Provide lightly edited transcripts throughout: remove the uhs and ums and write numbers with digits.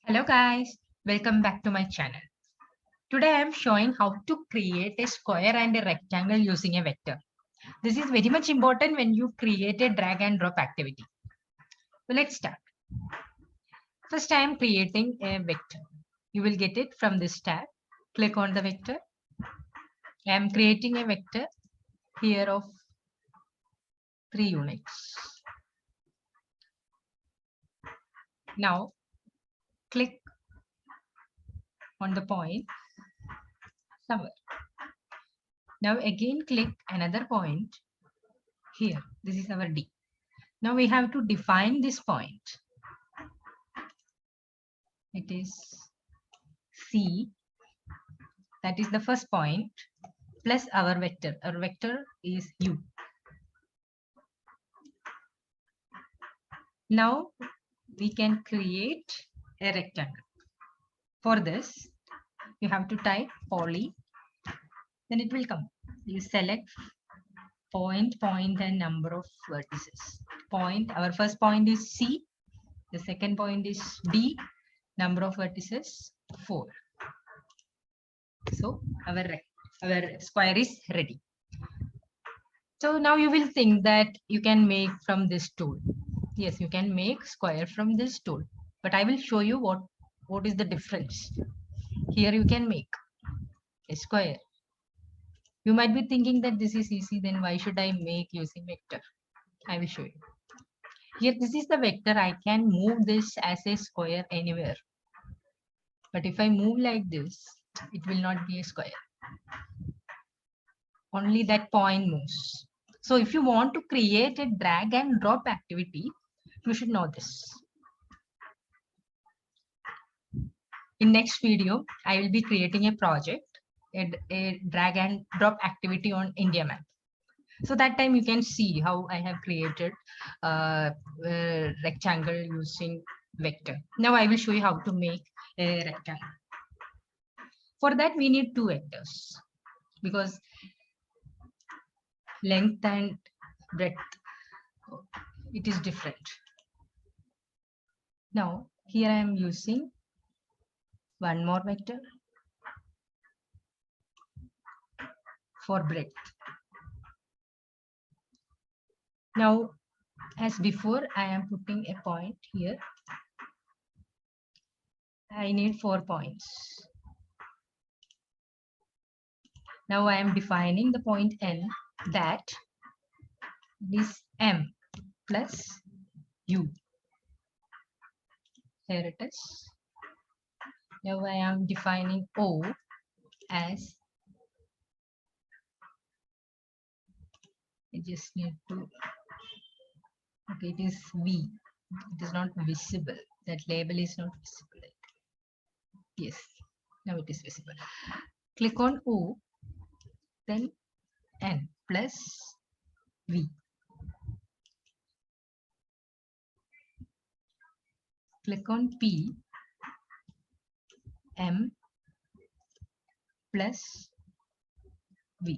Hello guys, welcome back to my channel. Today I am showing how to create a square and a rectangle using a vector. This is very much important when you create a drag and drop activity. So let's start. First I am creating a vector. You will get it from this tab. Click on the vector. I am creating a vector here of 3 units. Now click on the point somewhere. Now again click another point here. This is our D. Now we have to define this point. It is C. That is the first point plus our vector. Our vector is U. Now we can create a rectangle. For this, you have to type poly. Then it will come. You select point, and number of vertices. Point. Our first point is C. The second point is D. Number of vertices 4. So our square is ready. So now you will think that you can make from this tool. Yes, you can make square from this tool, but I will show you what is the difference. Here you can make a square. You might be thinking that this is easy, then why should I make using vector? I will show you. Here, this is the vector. I can move this as a square anywhere. But if I move like this, it will not be a square. Only that point moves. So if you want to create a drag and drop activity, you should know this. In next video, I will be creating a project, a drag and drop activity on India map. So that time you can see how I have created a rectangle using vector. Now I will show you how to make a rectangle. For that we need two vectors because length and breadth, it is different. Now here I am using one more vector for breadth. Now, as before, I am putting a point here. I need 4 points. Now I am defining the point N, that is M plus U. Here it is. Now I am defining O as, I just need to, okay, it is V. It is not visible. That label is not visible. Yes, now it is visible. Click on O, then N plus V. Click on P, M plus V.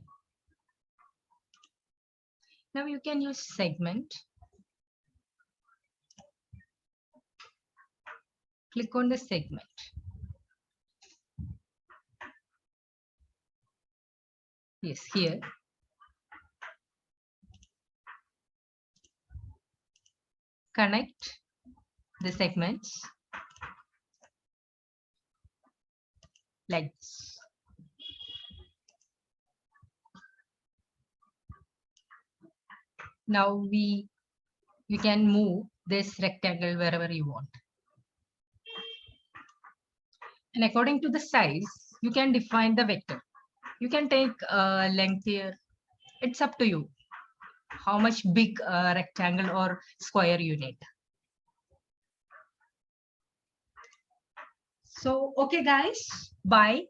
Now you can use segment. Click on the segment. Yes, here. Connect the segments like this. Now you can move this rectangle wherever you want. And according to the size, you can define the vector. You can take length here. It's up to you how much big rectangle or square you need. So, okay guys, bye.